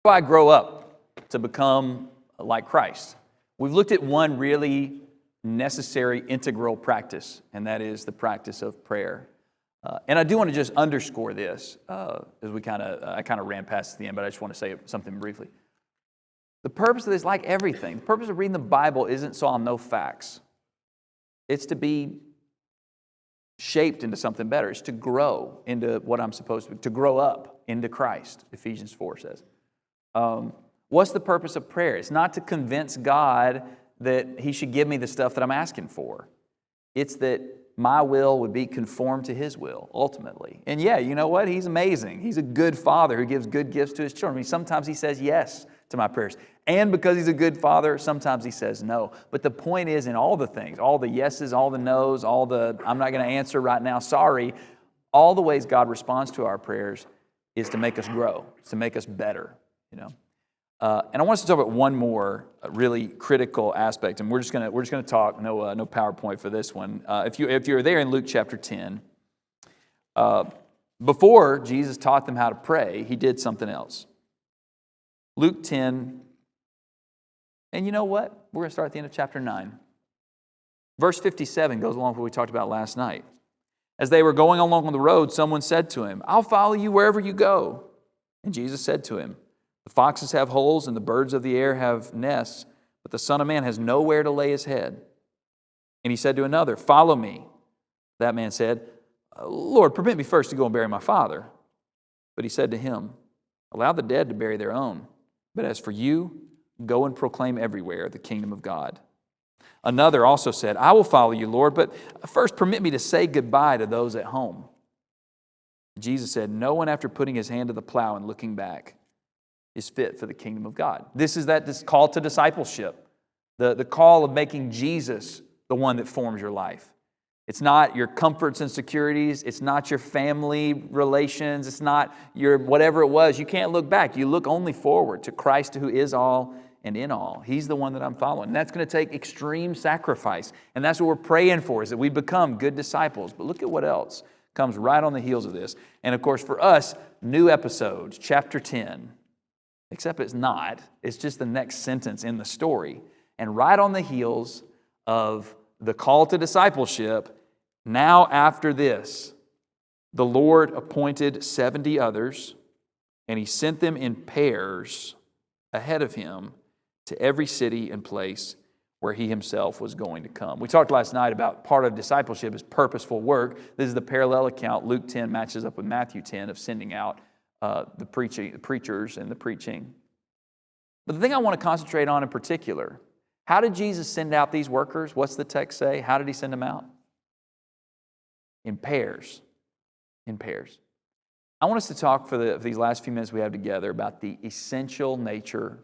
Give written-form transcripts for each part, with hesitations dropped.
do I grow up to become like Christ? We've looked at one really necessary integral practice, and that is the practice of prayer. And I do want to just underscore this as I kind of ran past the end, but I just want to say something briefly. The purpose of this, like everything, the purpose of reading the Bible isn't so I'll know facts. It's to be shaped into something better. It's to grow into what I'm supposed to grow up into Christ, Ephesians 4 says. What's the purpose of prayer? It's not to convince God that He should give me the stuff that I'm asking for. It's that my will would be conformed to His will, ultimately. And yeah, you know what? He's amazing. He's a good Father who gives good gifts to His children. I mean, sometimes He says yes to my prayers. And because He's a good Father, sometimes He says no. But the point is, in all the things, all the yeses, all the nos, all the I'm not going to answer right now, sorry, all the ways God responds to our prayers is to make us grow, to make us better, you know. And I want us to talk about one more really critical aspect, and we're just gonna talk. No PowerPoint for this one. If you're there in Luke chapter 10, before Jesus taught them how to pray, He did something else. Luke 10, and you know what? We're gonna start at the end of chapter 9. Verse 57 goes along with what we talked about last night. As they were going along on the road, someone said to Him, "I'll follow you wherever you go." And Jesus said to him, "The foxes have holes and the birds of the air have nests, but the Son of Man has nowhere to lay His head." And He said to another, "Follow me." That man said, "Lord, permit me first to go and bury my father." But He said to him, "Allow the dead to bury their own. But as for you, go and proclaim everywhere the kingdom of God." Another also said, "I will follow you, Lord, but first permit me to say goodbye to those at home." Jesus said, "No one after putting his hand to the plow and looking back is fit for the kingdom of God." This is this call to discipleship, the call of making Jesus the one that forms your life. It's not your comforts and securities. It's not your family relations. It's not your whatever it was. You can't look back. You look only forward to Christ who is all and in all. He's the one that I'm following. And that's going to take extreme sacrifice. And that's what we're praying for, is that we become good disciples. But look at what else comes right on the heels of this. And of course, for us, new episodes, chapter 10. Except it's not. It's just the next sentence in the story. And right on the heels of the call to discipleship, now after this, the Lord appointed 70 others, and He sent them in pairs ahead of Him to every city and place where He Himself was going to come. We talked last night about part of discipleship is purposeful work. This is the parallel account. Luke 10 matches up with Matthew 10 of sending out the preachers and the preaching. But the thing I want to concentrate on in particular, how did Jesus send out these workers? What's the text say? How did He send them out? In pairs. In pairs. I want us to talk for these last few minutes we have together about the essential nature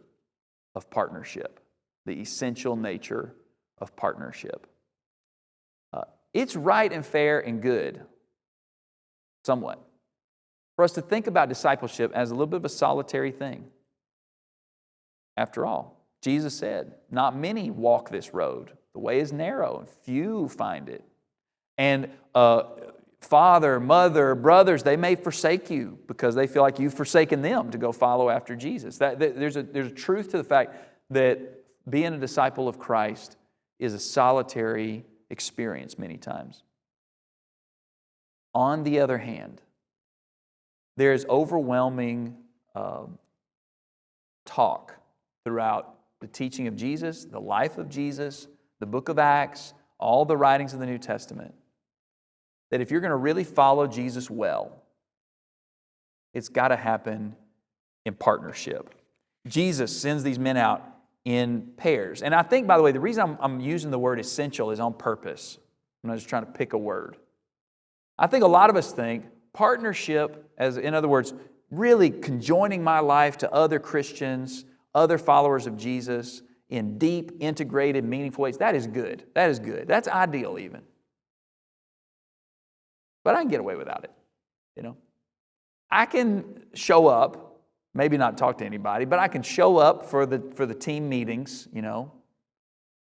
of partnership. The essential nature of partnership. It's right and fair and good, somewhat, for us to think about discipleship as a little bit of a solitary thing. After all, Jesus said, "Not many walk this road. The way is narrow, and few find it. And father, mother, brothers, they may forsake you because they feel like you've forsaken them to go follow after Jesus." There's a truth to the fact that being a disciple of Christ is a solitary experience many times. On the other hand, there is overwhelming talk throughout the teaching of Jesus, the life of Jesus, the book of Acts, all the writings of the New Testament, that if you're going to really follow Jesus well, it's got to happen in partnership. Jesus sends these men out in pairs. And I think, by the way, the reason I'm using the word essential is on purpose. I'm not just trying to pick a word. I think a lot of us think partnership, as in other words, really conjoining my life to other Christians, other followers of Jesus in deep, integrated, meaningful ways, that is good. That is good. That's ideal even. But I can get away without it, you know. I can show up, maybe not talk to anybody, but I can show up for the team meetings, you know,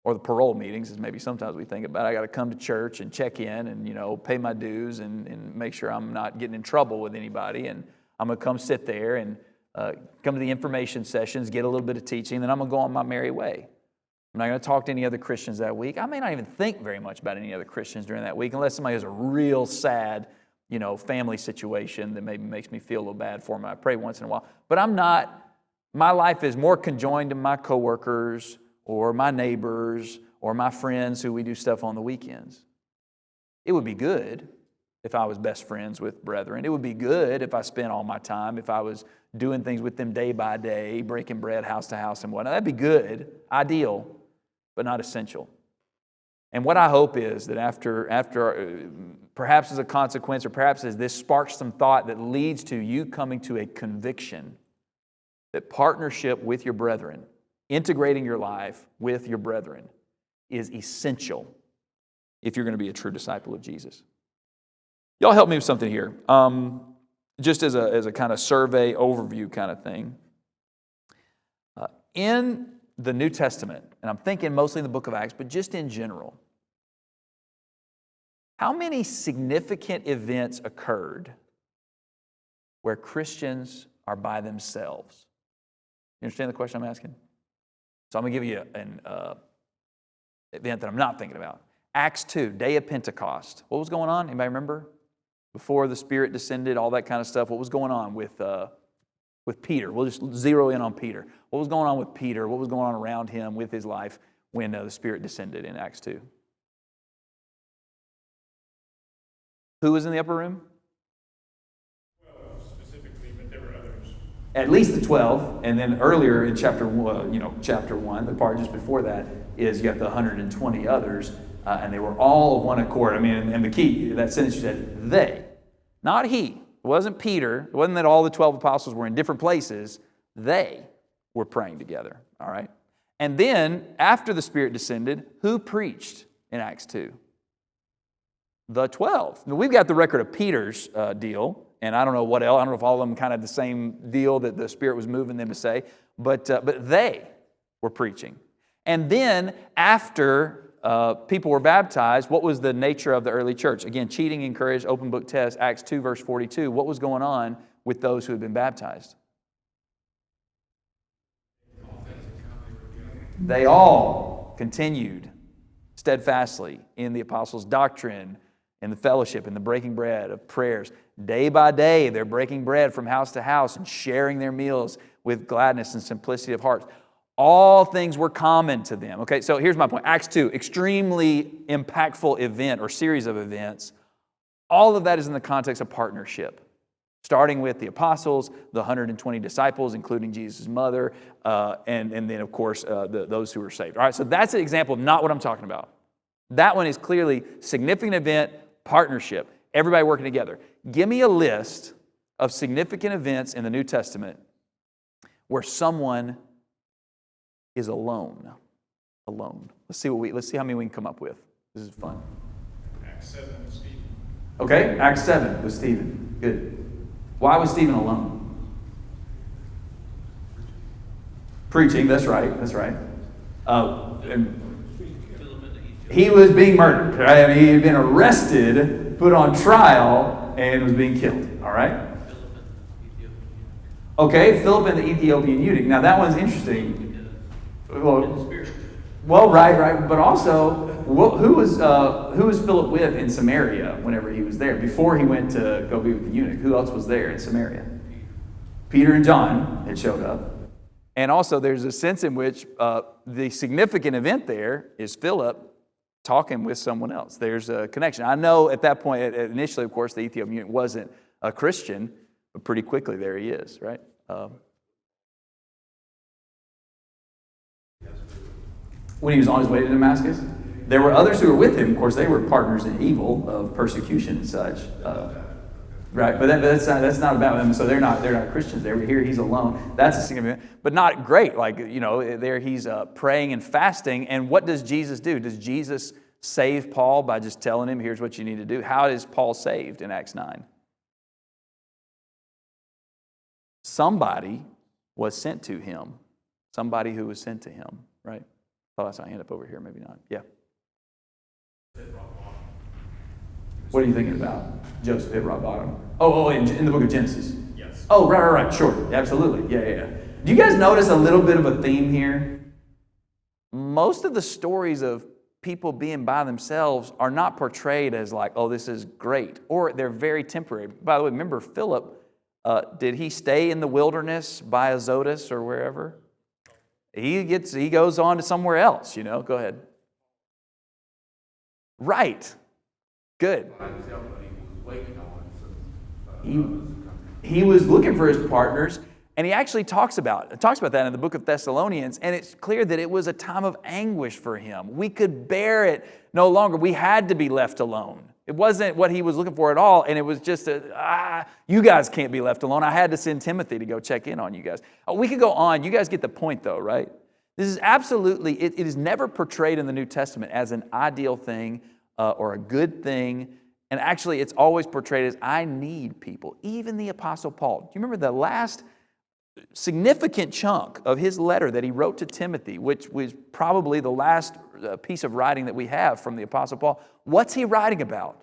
or the parole meetings, as maybe sometimes we think about. I got to come to church and check in and, you know, pay my dues and make sure I'm not getting in trouble with anybody. And I'm going to come sit there and come to the information sessions, get a little bit of teaching, then I'm going to go on my merry way. I'm not going to talk to any other Christians that week. I may not even think very much about any other Christians during that week unless somebody has a real sad, family situation that maybe makes me feel a little bad for them. I pray once in a while. But my life is more conjoined to my coworkers or my neighbors or my friends who we do stuff on the weekends. It would be good if I was best friends with brethren. It would be good if I spent all my time, if I was doing things with them day by day, breaking bread house to house and whatnot. That'd be good, ideal, but not essential. And what I hope is that after perhaps as a consequence or perhaps as this sparks some thought that leads to you coming to a conviction that partnership with your brethren, integrating your life with your brethren is essential if you're going to be a true disciple of Jesus. Y'all help me with something here. Just as a kind of survey overview kind of thing. In the New Testament, and I'm thinking mostly in the book of Acts, but just in general, how many significant events occurred where Christians are by themselves? You understand the question I'm asking? So I'm going to give you an event that I'm not thinking about. Acts 2, day of Pentecost. What was going on? Anybody remember? Before the Spirit descended, all that kind of stuff. What was going on with Peter? We'll just zero in on Peter. What was going on with Peter? What was going on around him with his life when the Spirit descended in Acts 2? Who was in the upper room? 12 specifically, but there were others. At least the 12, and then earlier in chapter 1, the part just before that is you got the 120 others, and they were all of one accord. I mean, and the key, that sentence you said, they, not he. It wasn't Peter. It wasn't that all the 12 apostles were in different places. They were praying together, all right? And then, after the Spirit descended, who preached in Acts 2? The 12. Now, we've got the record of Peter's deal, and I don't know what else. I don't know if all of them kind of the same deal that the Spirit was moving them to say, but they were preaching. And then, after people were baptized, what was the nature of the early church? Again, cheating encouraged, open book test, Acts 2, verse 42. What was going on with those who had been baptized? They all continued steadfastly in the apostles' doctrine, in the fellowship, in the breaking bread of prayers. Day by day, they're breaking bread from house to house and sharing their meals with gladness and simplicity of heart. All things were common to them. Okay, so here's my point. Acts 2, extremely impactful event or series of events. All of that is in the context of partnership, starting with the apostles, the 120 disciples, including Jesus' mother, and then, of course, those who were saved. All right, so that's an example of not what I'm talking about. That one is clearly significant event, partnership, everybody working together. Give me a list of significant events in the New Testament where someone is alone. Alone. Let's see how many we can come up with. This is fun. Acts 7 with Stephen. Okay, Acts 7 with Stephen. Good. Why was Stephen alone? Preaching, that's right. And he was being murdered. Right? I mean, he had been arrested, put on trial, and was being killed. All right? Okay, Philip and the Ethiopian eunuch. Now that one's interesting. Well, right. But also, who was Philip with in Samaria whenever he was there? Before he went to go be with the eunuch, who else was there in Samaria? Peter and John had showed up. And also, there's a sense in which the significant event there is Philip talking with someone else. There's a connection. I know at that point, initially, of course, the Ethiopian eunuch wasn't a Christian, but pretty quickly there he is, right? When he was on his way to Damascus, there were others who were with him. Of course, they were partners in evil of persecution and such, right? But that's not about them. So they're not Christians. They were here. He's alone. That's a significant, but not great. Like there he's praying and fasting. And what does Jesus do? Does Jesus save Paul by just telling him, "Here's what you need to do"? How is Paul saved in Acts 9? Somebody was sent to him. Somebody who was sent to him, right? Oh, that's my hand up over here. Maybe not. Yeah. What are you thinking about? Joseph hit rock bottom. Oh, in the book of Genesis. Yeah. Yes. Oh, right. Sure. Absolutely. Yeah. Do you guys notice a little bit of a theme here? Most of the stories of people being by themselves are not portrayed as like, oh, this is great, or they're very temporary. By the way, remember Philip, did he stay in the wilderness by Azotus or wherever? He goes on to somewhere else, Go ahead. Right. Good. He was looking for his partners, and he actually talks about that in the book of Thessalonians, and it's clear that it was a time of anguish for him. We could bear it no longer. We had to be left alone. It wasn't what he was looking for at all, and it was just you guys can't be left alone. I had to send Timothy to go check in on you guys. We could go on. You guys get the point though, right? This is absolutely, it is never portrayed in the New Testament as an ideal thing or a good thing. And actually, it's always portrayed as, I need people. Even the Apostle Paul. Do you remember the last significant chunk of his letter that he wrote to Timothy, which was probably the last piece of writing that we have from the Apostle Paul? What's he writing about?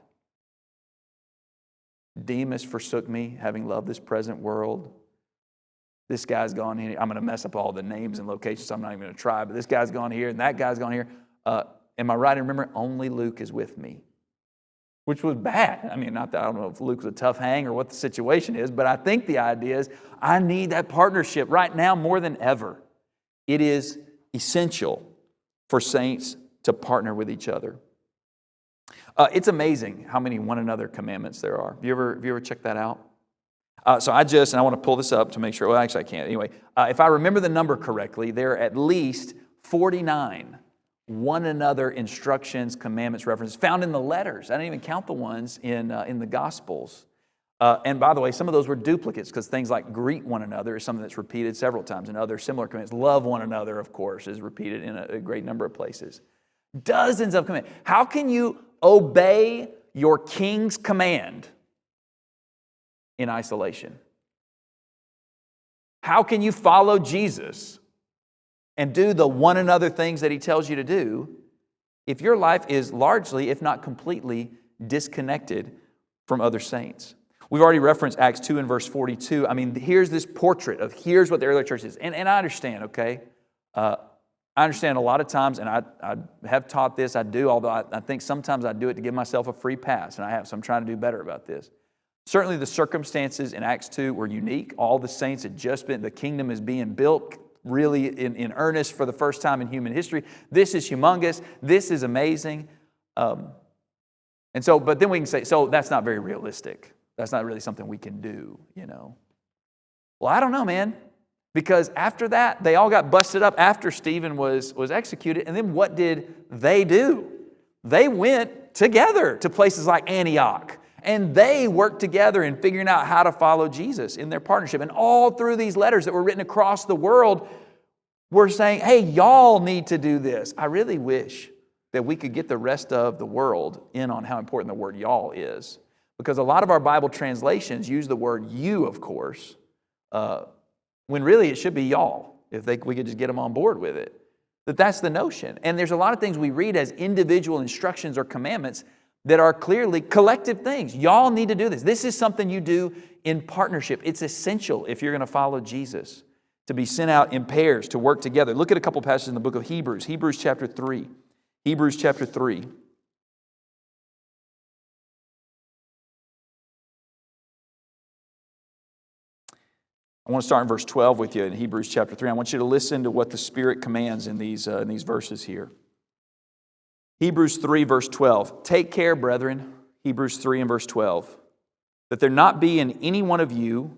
Demas forsook me, having loved this present world. This guy's gone here. I'm going to mess up all the names and locations, so I'm not even going to try. But this guy's gone here, and that guy's gone here. Am I right in remembering? Only Luke is with me. Which was bad. I mean, I don't know if Luke's a tough hang or what the situation is, but I think the idea is I need that partnership right now more than ever. It is essential for saints to partner with each other. It's amazing how many one another commandments there are. Have you ever checked that out? So and I want to pull this up to make sure, well, actually I can't. Anyway, if I remember the number correctly, there are at least 49 one another instructions, commandments, references found in the letters. I didn't even count the ones in the Gospels. And by the way, some of those were duplicates because things like greet one another is something that's repeated several times in other similar commandments. Love one another, of course, is repeated in a great number of places. Dozens of commandments. How can you obey your king's command in isolation? How can you follow Jesus and do the one another things that he tells you to do if your life is largely, if not completely, disconnected from other saints? We've already referenced Acts 2 and verse 42. I mean, here's this portrait of here's what the early church is. And I understand, okay? I understand a lot of times, and I have taught this, I do, although I think sometimes I do it to give myself a free pass, and so I'm trying to do better about this. Certainly the circumstances in Acts 2 were unique. All the saints had just been, the kingdom is being built really in earnest for the first time in human history. This is humongous. This is amazing. But then we can say, so that's not very realistic. That's not really something we can do, Well, I don't know, man. Because after that, they all got busted up after Stephen was executed. And then what did they do? They went together to places like Antioch. And they worked together in figuring out how to follow Jesus in their partnership. And all through these letters that were written across the world, we're saying, hey, y'all need to do this. I really wish that we could get the rest of the world in on how important the word y'all is. Because a lot of our Bible translations use the word you, of course, when really it should be y'all, if we could just get them on board with it. That's the notion. And there's a lot of things we read as individual instructions or commandments that are clearly collective things. Y'all need to do this. This is something you do in partnership. It's essential if you're going to follow Jesus, to be sent out in pairs, to work together. Look at a couple passages in the book of Hebrews. Hebrews chapter 3. Hebrews chapter 3. I want to start in verse 12 with you in Hebrews chapter 3. I want you to listen to what the Spirit commands in these verses here. Hebrews 3, verse 12. Take care, brethren, Hebrews 3 and verse 12, that there not be in any one of you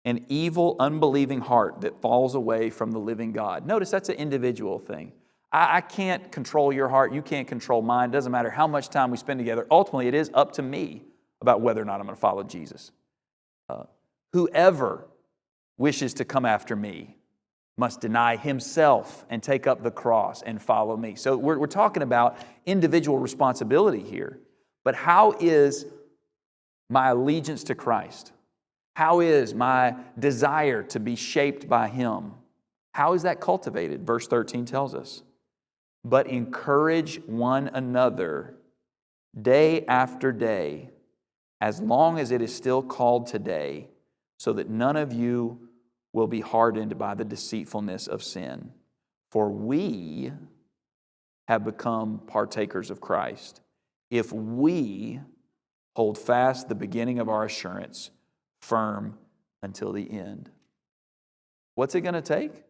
an evil, unbelieving heart that falls away from the living God. Notice that's an individual thing. I can't control your heart. You can't control mine. It doesn't matter how much time we spend together. Ultimately, it is up to me about whether or not I'm going to follow Jesus. Whoever wishes to come after me must deny himself and take up the cross and follow me. So we're talking about individual responsibility here. But how is my allegiance to Christ? How is my desire to be shaped by Him? How is that cultivated? Verse 13 tells us. But encourage one another day after day, as long as it is still called today, so that none of you will be hardened by the deceitfulness of sin. For we have become partakers of Christ, if we hold fast the beginning of our assurance firm until the end. What's it going to take?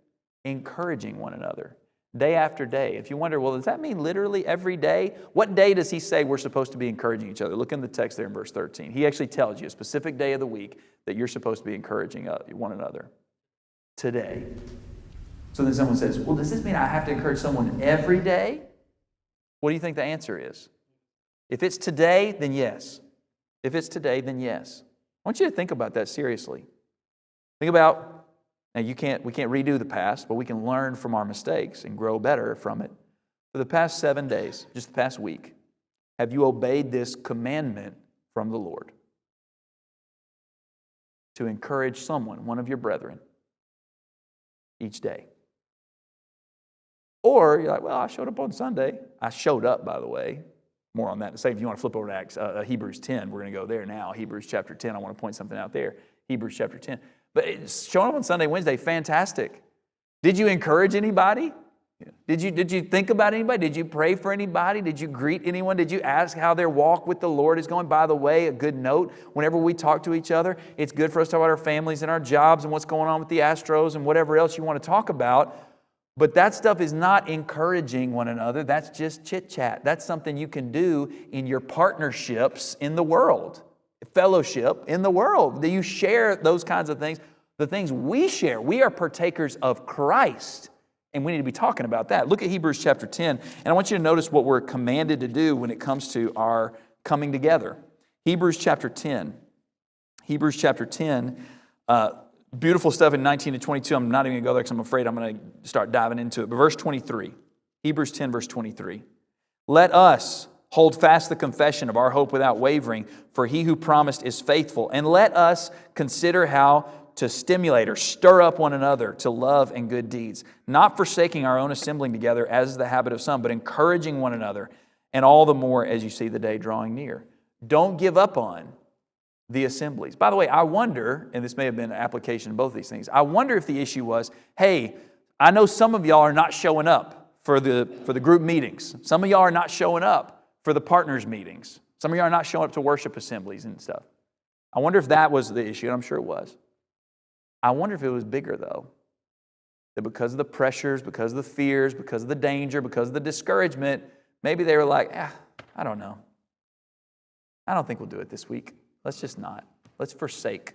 Encouraging one another, day after day. If you wonder, well, does that mean literally every day? What day does he say we're supposed to be encouraging each other? Look in the text there in verse 13. He actually tells you a specific day of the week that you're supposed to be encouraging one another. Today. So then someone says, well, does this mean I have to encourage someone every day? What do you think the answer is? If it's today, then yes. If it's today, then yes. I want you to think about that seriously. Think about, now we can't redo the past, but we can learn from our mistakes and grow better from it. For the past 7 days, just the past week, have you obeyed this commandment from the Lord? To encourage someone, one of your brethren, each day. Or you're like, well, I showed up on Sunday. I showed up, by the way. More on that to say. If you want to flip over to Hebrews 10, we're going to go there now. Hebrews chapter 10, I want to point something out there. Hebrews chapter 10. But showing up on Sunday, Wednesday, fantastic. Did you encourage anybody? Did you think about anybody? Did you pray for anybody? Did you greet anyone? Did you ask how their walk with the Lord is going? By the way, a good note, whenever we talk to each other, it's good for us to talk about our families and our jobs and what's going on with the Astros and whatever else you want to talk about. But that stuff is not encouraging one another. That's just chit-chat. That's something you can do in your partnerships in the world, fellowship in the world. You share those kinds of things. The things we share, we are partakers of Christ, and we need to be talking about that. Look at Hebrews chapter 10, and I want you to notice what we're commanded to do when it comes to our coming together. Hebrews chapter 10. Hebrews chapter 10, beautiful stuff in 19 to 22. I'm not even going to go there because I'm afraid I'm going to start diving into it. But verse 23, Hebrews 10, verse 23. Let us hold fast the confession of our hope without wavering, for he who promised is faithful. And let us consider how to stimulate or stir up one another to love and good deeds, not forsaking our own assembling together as is the habit of some, but encouraging one another, and all the more as you see the day drawing near. Don't give up on the assemblies. By the way, I wonder, and this may have been an application of both of these things, I wonder if the issue was, hey, I know some of y'all are not showing up for the group meetings. Some of y'all are not showing up for the partners meetings. Some of y'all are not showing up to worship assemblies and stuff. I wonder if that was the issue, and I'm sure it was. I wonder if it was bigger, though. That because of the pressures, because of the fears, because of the danger, because of the discouragement, maybe they were like, I don't know. I don't think we'll do it this week. Let's just not. Let's forsake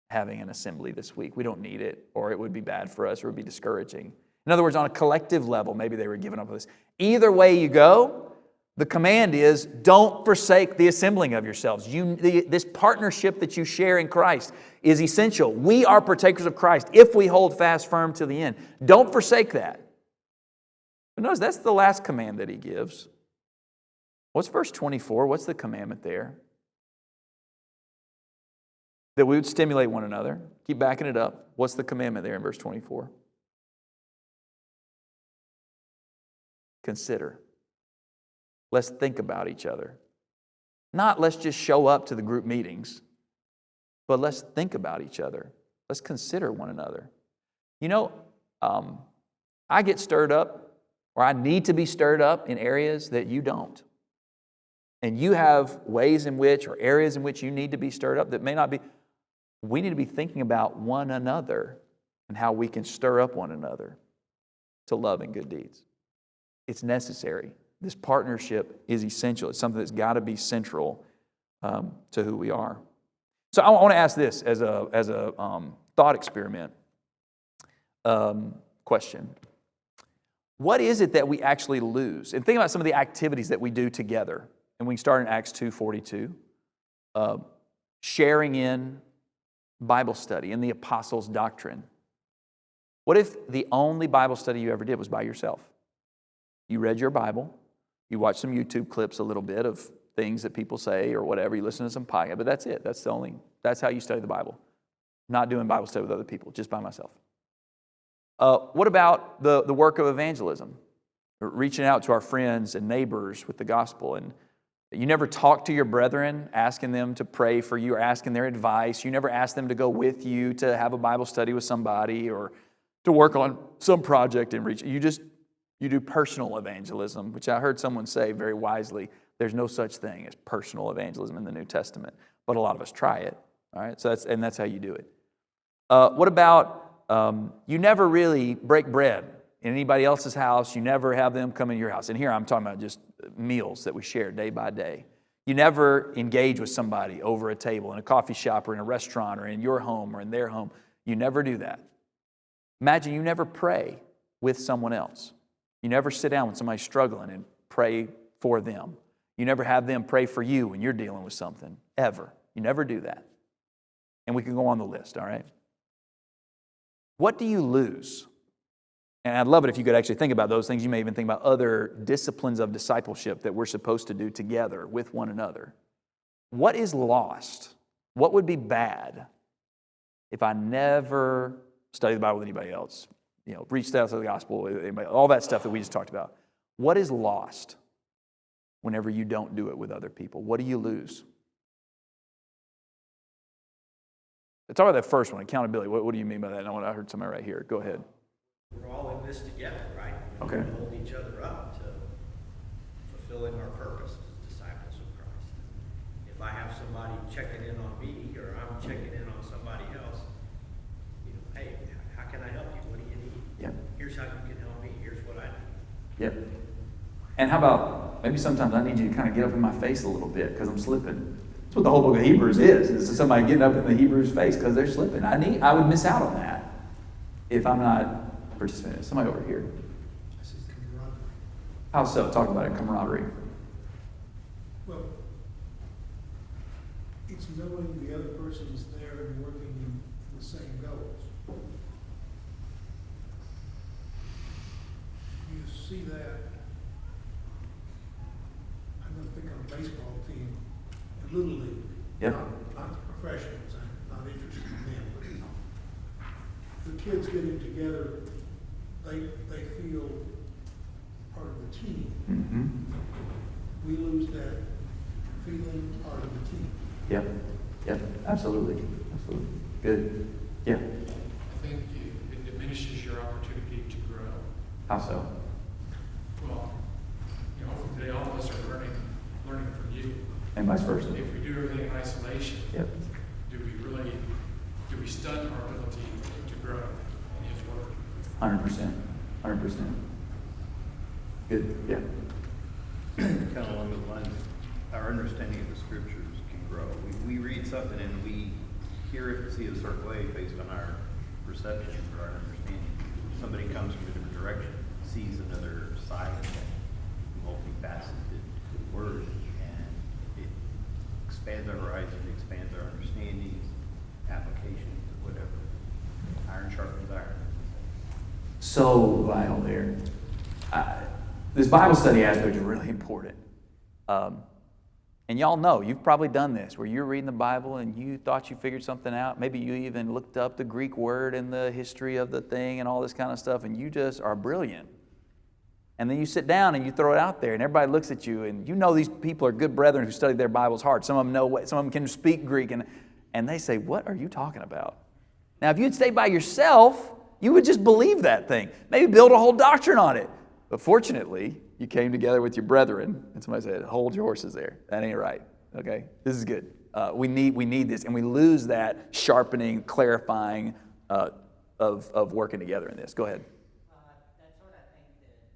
having an assembly this week. We don't need it, or it would be bad for us, or it would be discouraging. In other words, on a collective level, maybe they were giving up on this. Either way you go, the command is don't forsake the assembling of yourselves. This partnership that you share in Christ is essential. We are partakers of Christ if we hold fast firm to the end. Don't forsake that. But notice that's the last command that he gives. What's verse 24? What's the commandment there? That we would stimulate one another. Keep backing it up. What's the commandment there in verse 24? Consider. Let's think about each other. Not let's just show up to the group meetings, but let's think about each other. Let's consider one another. You know, I get stirred up, or I need to be stirred up in areas that you don't. And you have ways in which, or areas in which you need to be stirred up that may not be. We need to be thinking about one another and how we can stir up one another to love and good deeds. It's necessary. This partnership is essential. It's something that's got to be central to who we are. So I want to ask this as a thought experiment question. What is it that we actually lose? And think about some of the activities that we do together. And we can start in Acts 2:42. Sharing in Bible study and the apostles' doctrine. What if the only Bible study you ever did was by yourself? You read your Bible, you watched some YouTube clips a little bit of things that people say or whatever, you listen to some podcast, but that's it. That's how you study the Bible. Not doing Bible study with other people, just by myself. What about the work of evangelism? Reaching out to our friends and neighbors with the gospel and You never talk to your brethren asking them to pray for you or asking their advice. You never ask them to go with you to have a Bible study with somebody or to work on some project and reach. You do personal evangelism, which I heard someone say very wisely. There's no such thing as personal evangelism in the New Testament, but a lot of us try it. All right, so that's how you do it. What about you never really break bread in anybody else's house? You never have them come in your house. And here I'm talking about just meals that we share day by day. You never engage with somebody over a table in a coffee shop or in a restaurant or in your home or in their home. You never do that. Imagine you never pray with someone else. You never sit down when somebody's struggling and pray for them. You never have them pray for you when you're dealing with something, ever. You never do that. And we can go on the list, all right? What do you lose? And I'd love it if you could actually think about those things. You may even think about other disciplines of discipleship that we're supposed to do together with one another. What is lost? What would be bad if I never study the Bible with anybody else? Reach out to the gospel with anybody, all that stuff that we just talked about. What is lost whenever you don't do it with other people? What do you lose? Let's talk about that first one, accountability. What do you mean by that? I heard somebody right here. Go ahead. We're all in this together, right? Okay. We hold each other up to fulfilling our purpose as disciples of Christ. If I have somebody checking in on me or I'm checking in on somebody else, hey, how can I help you? What do you need? Yeah. Here's how you can help me. Here's what I need. Yep. And how about maybe sometimes I need you to kind of get up in my face a little bit because I'm slipping. That's what the whole book of Hebrews is somebody getting up in the Hebrews' face because they're slipping. I would miss out on that if I'm not participating. Somebody over here. I said camaraderie. How so? Talk about it, camaraderie. Well, it's knowing the other person is there and working the same goals. You see that, I'm going to pick on a baseball team, a little league. Yep. Not the professionals, I'm not interested in them, but the kids getting together, they feel part of the team. Mm-hmm. We lose that feeling part of the team. Yep. Absolutely. Good. Yeah. I think it diminishes your opportunity to grow. How so? Well, hopefully today all of us are learning from you. And vice versa. If we do everything in isolation, Yep. do we stunt our ability to grow in His Word? 100%. Good. Yeah. Kind of along those lines, our understanding of the scriptures can grow. We read something and we hear it and see it a certain way based on our perception or our understanding. Somebody comes from a different direction, sees another side of that multifaceted word, and it expands our horizon, expands our understandings, applications, whatever. Iron sharpens iron. So vital there. This Bible study aspect is really important. And y'all know, you've probably done this, where you're reading the Bible and you thought you figured something out. Maybe you even looked up the Greek word and the history of the thing and all this kind of stuff, and you just are brilliant. And then you sit down and you throw it out there, and everybody looks at you, and you know these people are good brethren who studied their Bibles hard. Some of them know, some of them can speak Greek, and they say, what are you talking about? Now, if you'd stayed by yourself, you would just believe that thing. Maybe build a whole doctrine on it. But fortunately, you came together with your brethren, and somebody said, hold your horses there. That ain't right, okay? This is good. We need this, and we lose that sharpening, clarifying of working together in this. Go ahead. That's what I think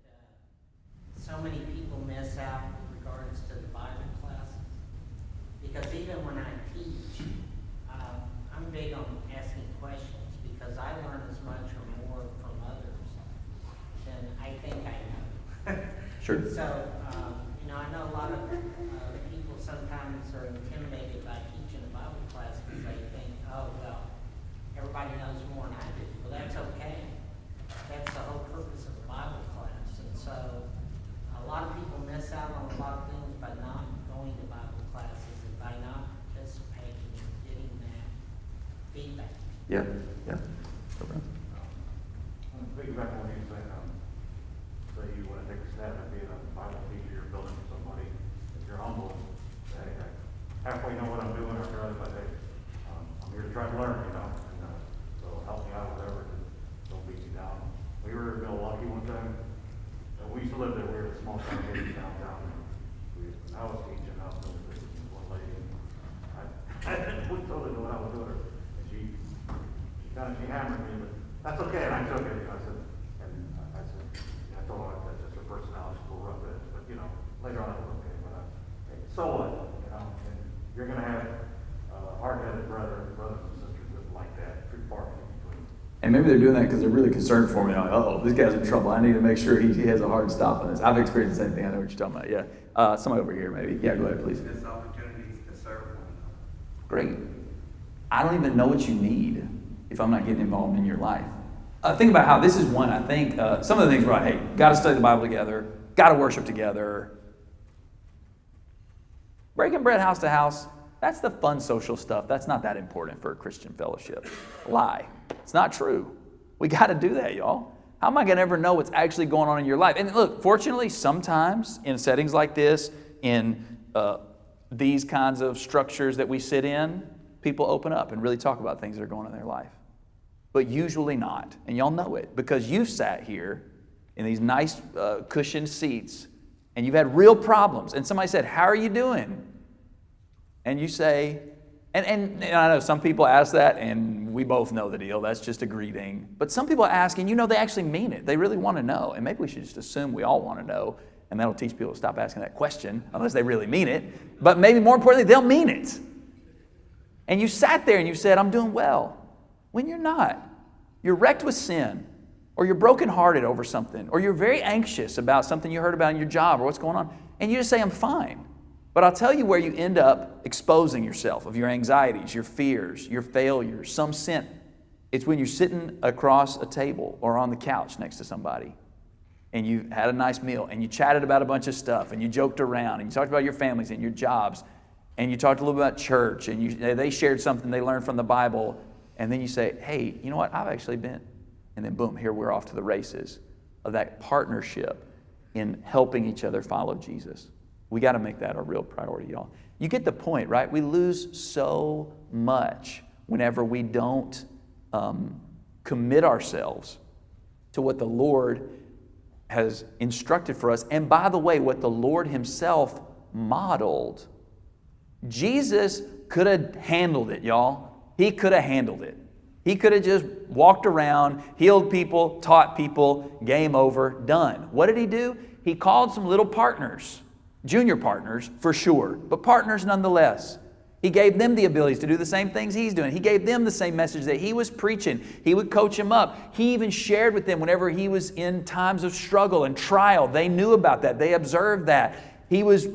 that so many people miss out in regards to the Bible classes. Because even when I teach, I'm big on asking questions because I learn as much or more from others than I think I know. Sure. So, I know a lot of people sometimes are intimidated by teaching a Bible class because they think, oh, well, everybody knows more than I do. Well, that's okay. That's the whole purpose of a Bible class. And so a lot of people miss out on a lot of things by not going to Bible classes and by not participating and getting that feedback. Yeah. Piggyback on what you said, say you want to take a stab at being a Bible teacher, you're building for somebody. If you're humble, later on, okay, but so what? You know, and you're going to have hard-headed brothers and sisters that like that, pretty far between. And maybe they're doing that because they're really concerned for me. Like, oh, this guy's in trouble. I need to make sure he has a hard stop on this. I've experienced the same thing. I know what you're talking about. Yeah. Somebody over here, maybe. Yeah, go ahead, please. There's opportunities to serve one another. Great. I don't even know what you need if I'm not getting involved in your life. Think about how this is one, I think, some of the things were like, hey, got to study the Bible together, got to worship together. Breaking bread house to house, that's the fun social stuff. That's not that important for a Christian fellowship. Lie. It's not true. We got to do that, y'all. How am I going to ever know what's actually going on in your life? And look, fortunately, sometimes in settings like this, in these kinds of structures that we sit in, people open up and really talk about things that are going on in their life. But usually not. And y'all know it because you've sat here in these nice cushioned seats and you've had real problems. And somebody said, how are you doing? And you say, and I know some people ask that and we both know the deal. That's just a greeting. But some people ask and you know they actually mean it. They really want to know. And maybe we should just assume we all want to know. And that'll teach people to stop asking that question unless they really mean it. But maybe more importantly, they'll mean it. And you sat there and you said, I'm doing well. When you're not. You're wrecked with sin, or you're brokenhearted over something, or you're very anxious about something you heard about in your job or what's going on, and you just say, I'm fine. But I'll tell you where you end up exposing yourself of your anxieties, your fears, your failures, some sin. It's when you're sitting across a table or on the couch next to somebody, and you had a nice meal, and you chatted about a bunch of stuff, and you joked around, and you talked about your families and your jobs, and you talked a little bit about church, and they shared something they learned from the Bible. And then you say, hey, you know what? I've actually been. And then boom, here we're off to the races of that partnership in helping each other follow Jesus. We got to make that a real priority, y'all. You get the point, right? We lose so much whenever we don't commit ourselves to what the Lord has instructed for us. And by the way, what the Lord Himself modeled. Jesus could have handled it, y'all. He could have handled it. He could have just walked around, healed people, taught people, game over, done. What did He do? He called some little partners, junior partners for sure, but partners nonetheless. He gave them the abilities to do the same things He's doing. He gave them the same message that He was preaching. He would coach them up. He even shared with them whenever He was in times of struggle and trial. They knew about that. They observed that. He was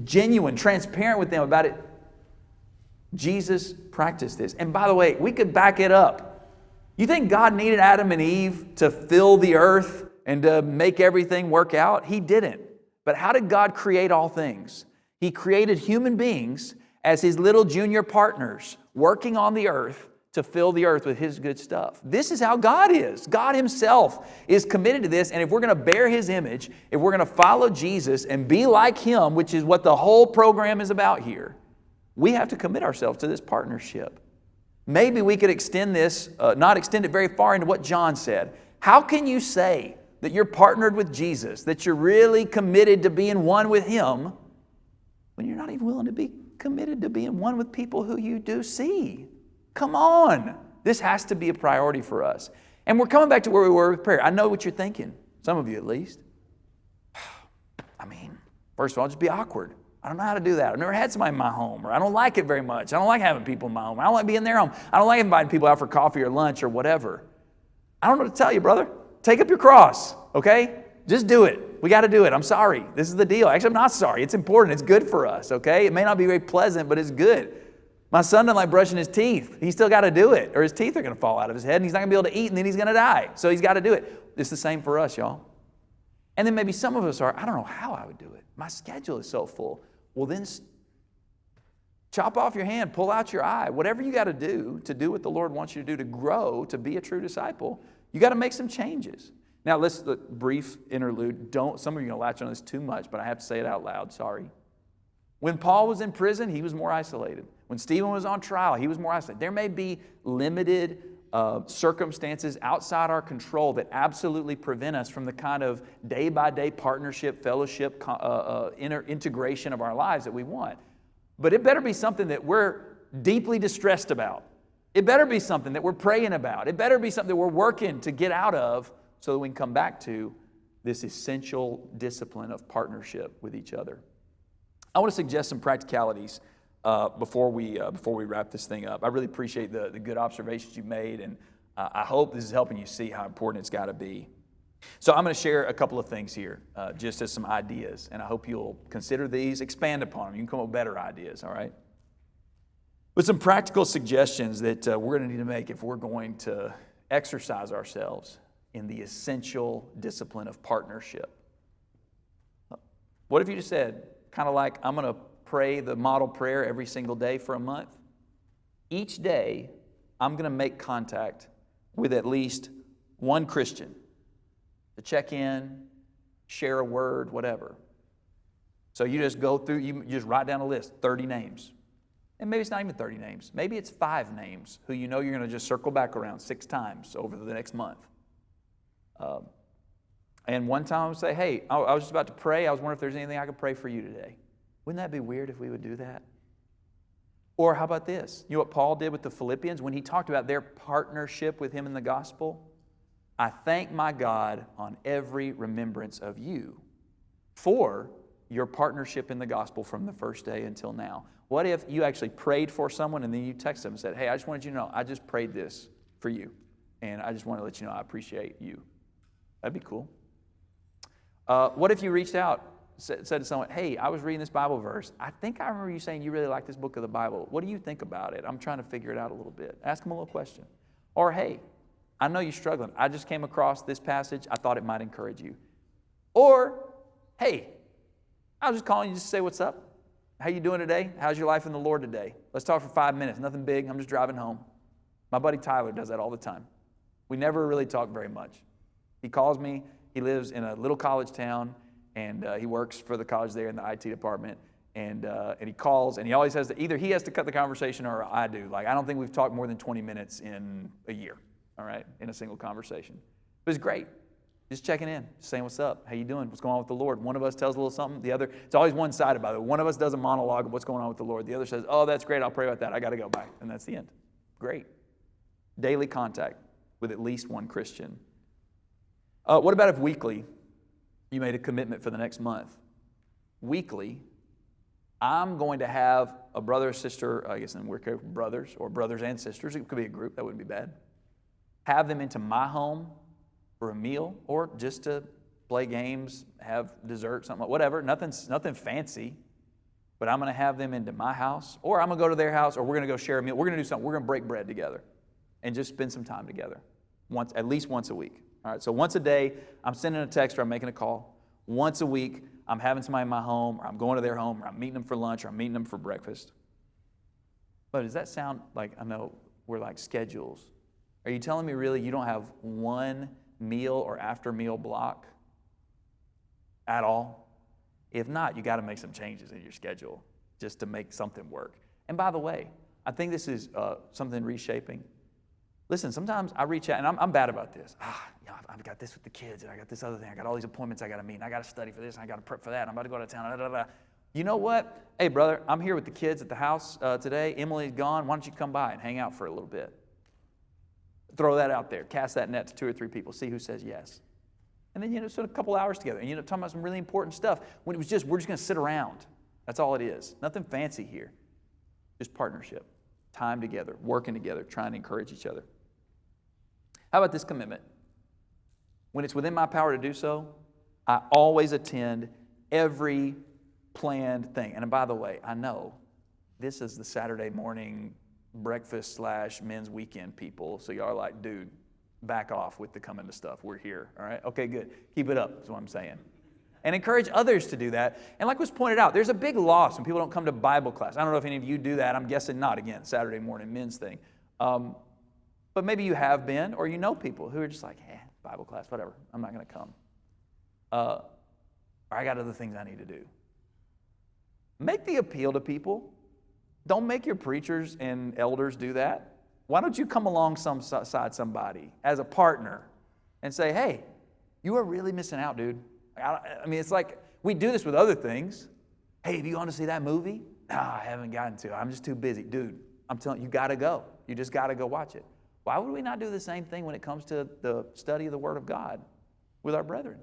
genuine, transparent with them about it. Jesus practiced this. And by the way, we could back it up. You think God needed Adam and Eve to fill the earth and to make everything work out? He didn't. But how did God create all things? He created human beings as His little junior partners working on the earth to fill the earth with His good stuff. This is how God is. God Himself is committed to this. And if we're going to bear His image, if we're going to follow Jesus and be like Him, which is what the whole program is about here, we have to commit ourselves to this partnership. Maybe we could extend this, not extend it very far into what John said. How can you say that you're partnered with Jesus, that you're really committed to being one with Him, when you're not even willing to be committed to being one with people who you do see? Come on. This has to be a priority for us. And we're coming back to where we were with prayer. I know what you're thinking, some of you at least. I mean, first of all, just be awkward. I don't know how to do that. I've never had somebody in my home, or I don't like it very much. I don't like having people in my home. I don't like being in their home. I don't like inviting people out for coffee or lunch or whatever. I don't know what to tell you, brother. Take up your cross, okay? Just do it. We got to do it. I'm sorry. This is the deal. Actually, I'm not sorry. It's important. It's good for us, okay? It may not be very pleasant, but it's good. My son doesn't like brushing his teeth. He's still got to do it, or his teeth are going to fall out of his head, and he's not going to be able to eat, and then he's going to die. So he's got to do it. It's the same for us, y'all. And then maybe some of us are, I don't know how I would do it. My schedule is so full. Well, then chop off your hand, pull out your eye. Whatever you got to do what the Lord wants you to do to grow, to be a true disciple, you got to make some changes. Now, let's brief interlude. Some of you are going to latch on this too much, but I have to say it out loud. Sorry. When Paul was in prison, he was more isolated. When Stephen was on trial, he was more isolated. There may be limited circumstances outside our control that absolutely prevent us from the kind of day-by-day partnership, fellowship, integration of our lives that we want. But it better be something that we're deeply distressed about. It better be something that we're praying about. It better be something that we're working to get out of so that we can come back to this essential discipline of partnership with each other. I want to suggest some practicalities before we wrap this thing up. I really appreciate the good observations you made, and I hope this is helping you see how important it's got to be. So I'm going to share a couple of things here, just as some ideas, and I hope you'll consider these, expand upon them. You can come up with better ideas, all right? But some practical suggestions that we're going to need to make if we're going to exercise ourselves in the essential discipline of partnership. What if you just said, kind of like, I'm going to pray the model prayer every single day for a month? Each day, I'm going to make contact with at least one Christian to check in, share a word, whatever. So you just go through, you just write down a list, 30 names. And maybe it's not even 30 names. Maybe it's 5 names who you know you're going to just circle back around 6 times over the next month. And one time I'll say, hey, I was just about to pray. I was wondering if there's anything I could pray for you today. Wouldn't that be weird if we would do that? Or how about this? You know what Paul did with the Philippians when he talked about their partnership with him in the gospel? I thank my God on every remembrance of you for your partnership in the gospel from the first day until now. What if you actually prayed for someone and then you text them and said, hey, I just wanted you to know, I just prayed this for you. And I just want to let you know I appreciate you. That'd be cool. What if you reached out, said to someone, hey, I was reading this Bible verse. I think I remember you saying you really like this book of the Bible. What do you think about it? I'm trying to figure it out a little bit. Ask them a little question. Or, hey, I know you're struggling. I just came across this passage. I thought it might encourage you. Or, hey, I was just calling you just to say what's up. How you doing today? How's your life in the Lord today? Let's talk for 5 minutes. Nothing big. I'm just driving home. My buddy Tyler does that all the time. We never really talk very much. He calls me. He lives in a little college town, and he works for the college there in the IT department. And he calls, and he always has to, either he has to cut the conversation or I do. Like, I don't think we've talked more than 20 minutes in a year, all right, in a single conversation. But it's great. Just checking in, just saying what's up, how you doing, what's going on with the Lord. One of us tells a little something, the other, it's always one-sided, by the way. One of us does a monologue of what's going on with the Lord. The other says, oh, that's great, I'll pray about that. I got to go, bye. And that's the end. Great. Daily contact with at least one Christian. What about if weekly you made a commitment for the next month? Weekly, I'm going to have a brother or sister, I guess in we're brothers, or brothers and sisters. It could be a group, that wouldn't be bad. Have them into my home for a meal, or just to play games, have dessert, something, whatever. Nothing fancy. But I'm going to have them into my house, or I'm going to go to their house, or we're going to go share a meal. We're going to do something. We're going to break bread together and just spend some time together, at least once a week. All right, so once a day, I'm sending a text or I'm making a call. Once a week, I'm having somebody in my home, or I'm going to their home, or I'm meeting them for lunch, or I'm meeting them for breakfast. But does that sound like, I know we're like schedules. Are you telling me really you don't have one meal or after meal block at all? If not, you got to make some changes in your schedule just to make something work. And by the way, I think this is something reshaping. Listen, sometimes I reach out, and I'm bad about this. I've got this with the kids, and I got this other thing. I got all these appointments I got to meet, and I got to study for this, and I got to prep for that, and I'm about to go to town. You know what? Hey, brother, I'm here with the kids at the house today. Emily's gone. Why don't you come by and hang out for a little bit? Throw that out there. Cast that net to 2 or 3 people. See who says yes. And then you spend a couple hours together, and you end up talking about some really important stuff. When it was just, we're just going to sit around. That's all it is. Nothing fancy here. Just partnership. Time together, working together, trying to encourage each other. How about this commitment? When it's within my power to do so, I always attend every planned thing. And by the way, I know this is the Saturday morning breakfast / men's weekend people. So y'all are like, dude, back off with the coming to stuff. We're here, all right? Okay, good. Keep it up is what I'm saying. And encourage others to do that. And like was pointed out, there's a big loss when people don't come to Bible class. I don't know if any of you do that. I'm guessing not, again, Saturday morning men's thing. But maybe you have been, or you know people who are just like, Bible class, whatever. I'm not going to come. Or I got other things I need to do. Make the appeal to people. Don't make your preachers and elders do that. Why don't you come alongside somebody as a partner and say, hey, you are really missing out, dude. I mean, it's like we do this with other things. Hey, have you gone to see that movie? No, I haven't gotten to. I'm just too busy. Dude, I'm telling you, you got to go. You just got to go watch it. Why would we not do the same thing when it comes to the study of the Word of God with our brethren?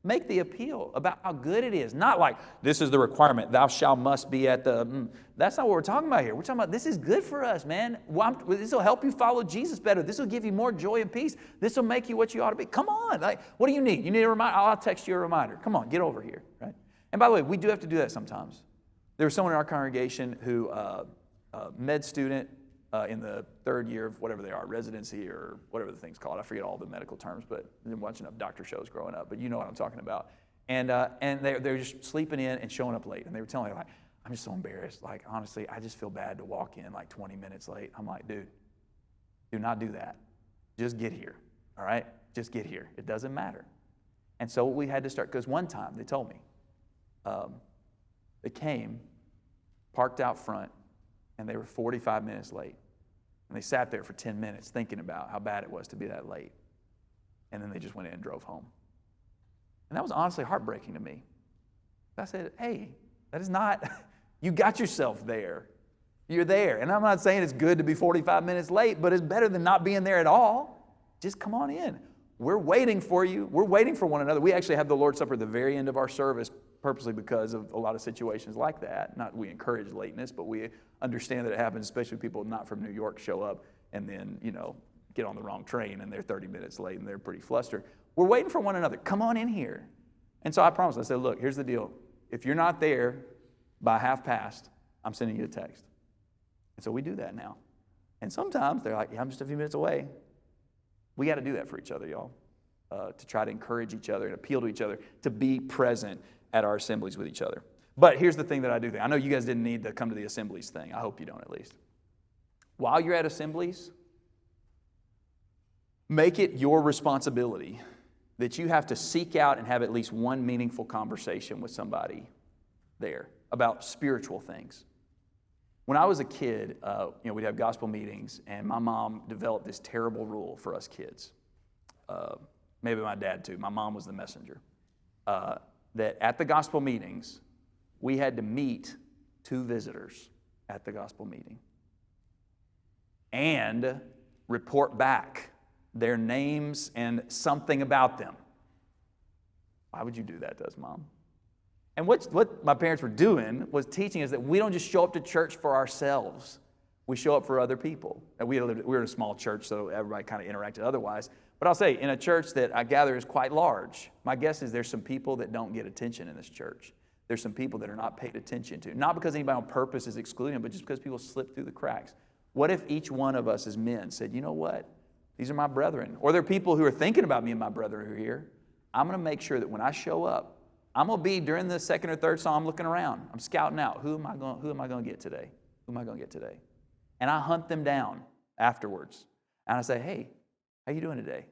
Make the appeal about how good it is. Not like, this is the requirement, thou shalt must be at the... That's not what we're talking about here. We're talking about this is good for us, man. This will help you follow Jesus better. This will give you more joy and peace. This will make you what you ought to be. Come on. Like, what do you need? You need a reminder? I'll text you a reminder. Come on, get over here. Right? And by the way, we do have to do that sometimes. There was someone in our congregation who, med student, in the third year of whatever they are, residency or whatever the thing's called. I forget all the medical terms, but I've been watching enough doctor shows growing up, but you know what I'm talking about. And they're just sleeping in and showing up late. And they were telling me, like, I'm just so embarrassed. Like, honestly, I just feel bad to walk in like 20 minutes late. I'm like, dude, do not do that. Just get here, all right? Just get here. It doesn't matter. And so we had to start, because one time they told me, they came, parked out front, and they were 45 minutes late. And they sat there for 10 minutes thinking about how bad it was to be that late. And then they just went in and drove home. And that was honestly heartbreaking to me. I said, hey, that is not, you got yourself there. You're there. And I'm not saying it's good to be 45 minutes late, but it's better than not being there at all. Just come on in. We're waiting for you. We're waiting for one another. We actually have the Lord's Supper at the very end of our service purposely because of a lot of situations like that. Not we encourage lateness, but we understand that it happens, especially people not from New York show up and then, get on the wrong train and they're 30 minutes late and they're pretty flustered. We're waiting for one another. Come on in here. And so I promised. I said, look, here's the deal. If you're not there by 1:30, I'm sending you a text. And so we do that now. And sometimes they're like, yeah, I'm just a few minutes away. We got to do that for each other, y'all, to try to encourage each other and appeal to each other, to be present at our assemblies with each other. But here's the thing that I do think. I know you guys didn't need to come to the assemblies thing. I hope you don't at least. While you're at assemblies, make it your responsibility that you have to seek out and have at least one meaningful conversation with somebody there about spiritual things. When I was a kid, we'd have gospel meetings, and my mom developed this terrible rule for us kids. Maybe my dad too. My mom was the messenger. That at the gospel meetings, we had to meet 2 visitors at the gospel meeting and report back their names and something about them. Why would you do that to us, Mom? And what my parents were doing was teaching us that we don't just show up to church for ourselves. We show up for other people. And we were in a small church, so everybody kind of interacted otherwise. But I'll say, in a church that I gather is quite large, my guess is there's some people that don't get attention in this church. There's some people that are not paid attention to. Not because anybody on purpose is excluding them, but just because people slip through the cracks. What if each one of us as men said, you know what? These are my brethren. Or there are people who are thinking about me and my brethren who are here. I'm going to make sure that when I show up, I'm going to be during the second or third song, I'm looking around. I'm scouting out. Who am I going to get today? Who am I going to get today? And I hunt them down afterwards. And I say, hey, how you doing today?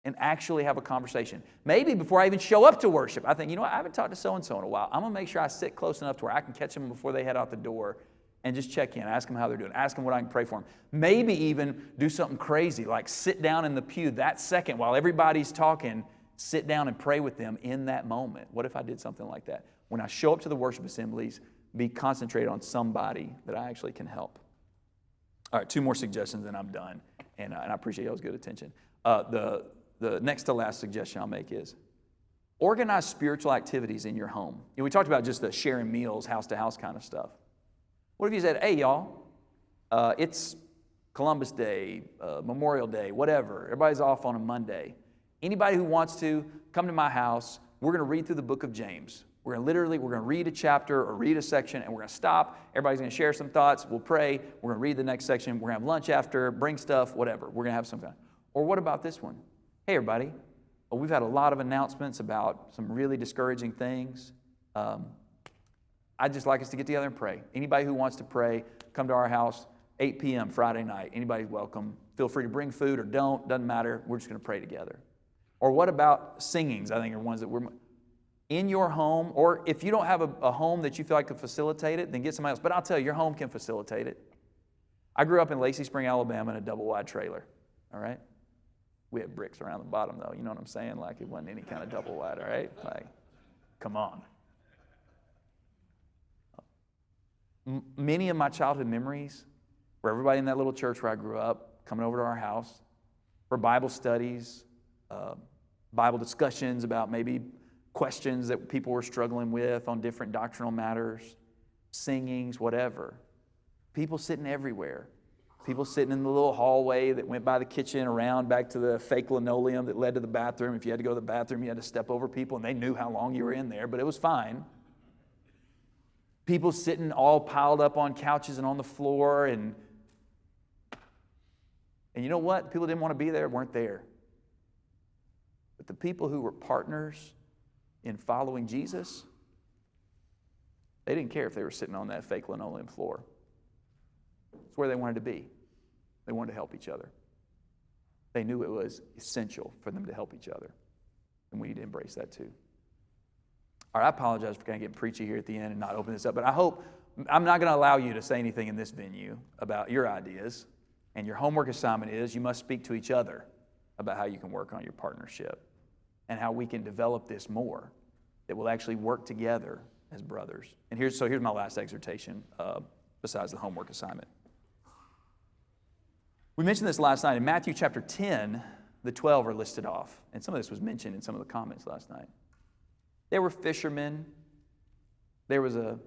And actually have a conversation. Maybe before I even show up to worship, I think, you know what, I haven't talked to so-and-so in a while. I'm going to make sure I sit close enough to where I can catch them before they head out the door and just check in, ask them how they're doing, ask them what I can pray for them. Maybe even do something crazy, like sit down in the pew that second while everybody's talking, sit down and pray with them in that moment. What if I did something like that? When I show up to the worship assemblies, be concentrated on somebody that I actually can help. All right, 2 more suggestions and I'm done. And I appreciate y'all's good attention. The next to last suggestion I'll make is organize spiritual activities in your home. We talked about just the sharing meals, house-to-house kind of stuff. What if you said, hey, y'all, it's Columbus Day, Memorial Day, whatever. Everybody's off on a Monday. Anybody who wants to, come to my house. We're going to read through the book of James. We're going to read a chapter or read a section, and we're going to stop. Everybody's going to share some thoughts. We'll pray. We're going to read the next section. We're going to have lunch after, bring stuff, whatever. We're going to have some fun. Or what about this one? Hey, everybody, we've had a lot of announcements about some really discouraging things. I'd just like us to get together and pray. Anybody who wants to pray, come to our house, 8 p.m. Friday night. Anybody's welcome. Feel free to bring food or don't. Doesn't matter. We're just going to pray together. Or what about singings? I think are ones that we're in your home. Or if you don't have a home that you feel like could facilitate it, then get somebody else. But I'll tell you, your home can facilitate it. I grew up in Lacey Spring, Alabama in a double-wide trailer. All right? We had bricks around the bottom, though. You know what I'm saying? Like, it wasn't any kind of double wide, all right? Like, come on. Many of my childhood memories were everybody in that little church where I grew up coming over to our house for Bible studies, Bible discussions about maybe questions that people were struggling with on different doctrinal matters, singings, whatever. People sitting everywhere. People sitting in the little hallway that went by the kitchen, around back to the fake linoleum that led to the bathroom. If you had to go to the bathroom, you had to step over people, and they knew how long you were in there, but it was fine. People sitting all piled up on couches and on the floor, and you know what? People didn't want to be there, weren't there. But the people who were partners in following Jesus, they didn't care if they were sitting on that fake linoleum floor. It's where they wanted to be. They wanted to help each other. They knew it was essential for them to help each other. And we need to embrace that too. All right, I apologize for kind of getting preachy here at the end and not open this up, but I hope, I'm not going to allow you to say anything in this venue about your ideas. And your homework assignment is you must speak to each other about how you can work on your partnership and how we can develop this more, that we'll actually work together as brothers. And here's my last exhortation besides the homework assignment. We mentioned this last night. In Matthew chapter 10, the 12 are listed off. And some of this was mentioned in some of the comments last night. There were fishermen. There was a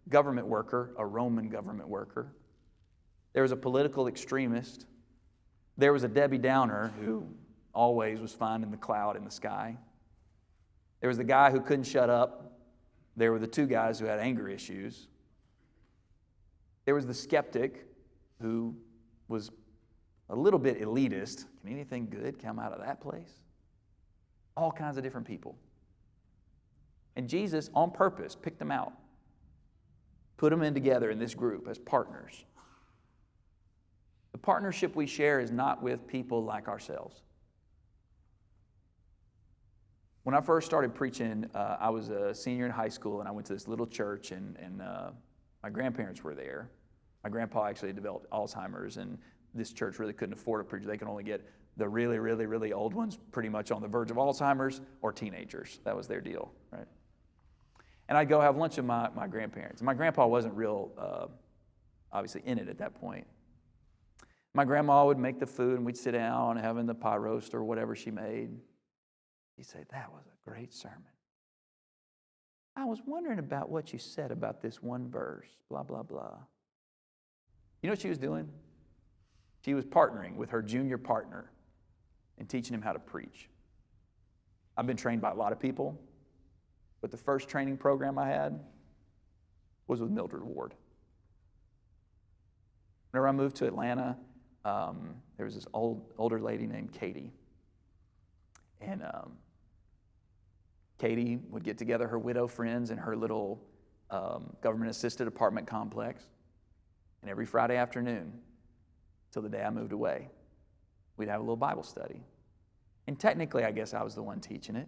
government worker, a Roman government worker. There was a political extremist. There was a Debbie Downer who always was finding the cloud in the sky. There was the guy who couldn't shut up. There were the two guys who had anger issues. There was the skeptic who was a little bit elitist. Can anything good come out of that place? All kinds of different people. And Jesus, on purpose, picked them out, put them in together in this group as partners. The partnership we share is not with people like ourselves. When I first started preaching, I was a senior in high school, and I went to this little church, and my grandparents were there. My grandpa actually developed Alzheimer's, and this church really couldn't afford a preacher. They could only get the really, really, really old ones, pretty much on the verge of Alzheimer's, or teenagers. That was their deal, right? And I'd go have lunch with my grandparents. My grandpa wasn't real, obviously, in it at that point. My grandma would make the food, and we'd sit down having the pie roast or whatever she made. She'd say, "That was a great sermon. I was wondering about what you said about this one verse, blah, blah, blah." You know what she was doing? She was partnering with her junior partner and teaching him how to preach. I've been trained by a lot of people, but the first training program I had was with Mildred Ward. Whenever I moved to Atlanta, there was this older lady named Katie. And Katie would get together her widow friends in her little government-assisted apartment complex. And every Friday afternoon, till the day I moved away, we'd have a little Bible study. And technically, I guess I was the one teaching it.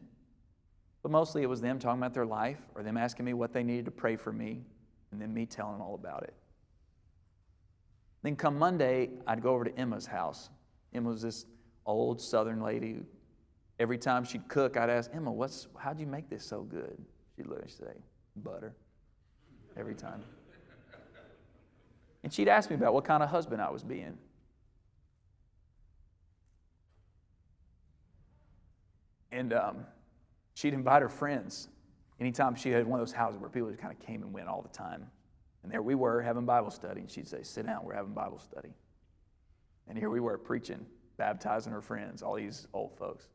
But mostly it was them talking about their life, or them asking me what they needed to pray for me, and then me telling them all about it. Then come Monday, I'd go over to Emma's house. Emma was this old Southern lady. Every time she'd cook, I'd ask, "Emma, how'd you make this so good?" She'd literally say, "Butter," every time. And she'd ask me about what kind of husband I was being. And she'd invite her friends anytime she had one of those houses where people just kind of came and went all the time. And there we were having Bible study, and she'd say, "Sit down, we're having Bible study." And here we were preaching, baptizing her friends, all these old folks.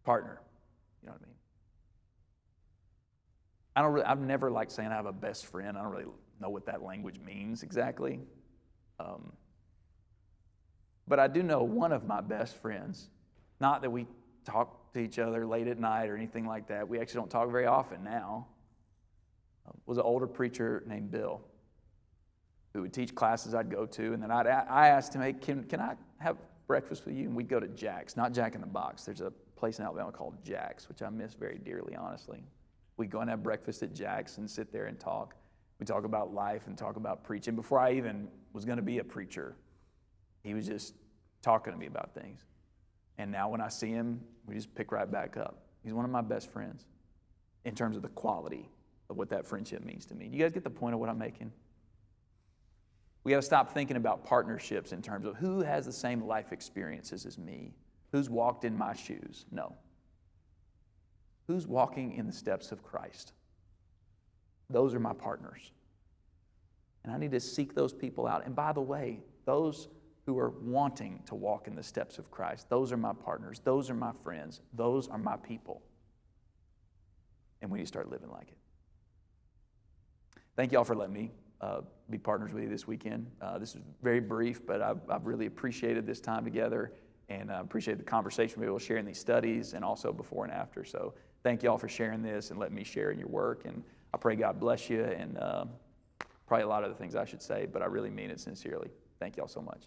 Partner, you know what I mean? I've never liked saying I have a best friend. I don't really know what that language means exactly. But I do know one of my best friends. Not that we talk to each other late at night or anything like that. We actually don't talk very often now. Was an older preacher named Bill who would teach classes I'd go to. And then I asked him, "Hey, can I have breakfast with you?" And we'd go to Jack's, not Jack in the Box. There's a place in Alabama called Jack's, which I miss very dearly, honestly. We'd go and have breakfast at Jack's and sit there and talk. We'd talk about life and talk about preaching. Before I even was going to be a preacher, he was just talking to me about things. And now when I see him, we just pick right back up. He's one of my best friends in terms of the quality of what that friendship means to me. Do you guys get the point of what I'm making? We got to stop thinking about partnerships in terms of who has the same life experiences as me, who's walked in my shoes. No. Who's walking in the steps of Christ? Those are my partners. And I need to seek those people out. And by the way, those who are wanting to walk in the steps of Christ, those are my partners. Those are my friends. Those are my people. And we need to start living like it. Thank you all for letting me be partners with you this weekend. This is very brief, but I've really appreciated this time together, and I appreciate the conversation we were sharing these studies and also before and after. So thank you all for sharing this and letting me share in your work. And I pray God bless you, and probably a lot of the things I should say, but I really mean it sincerely. Thank you all so much.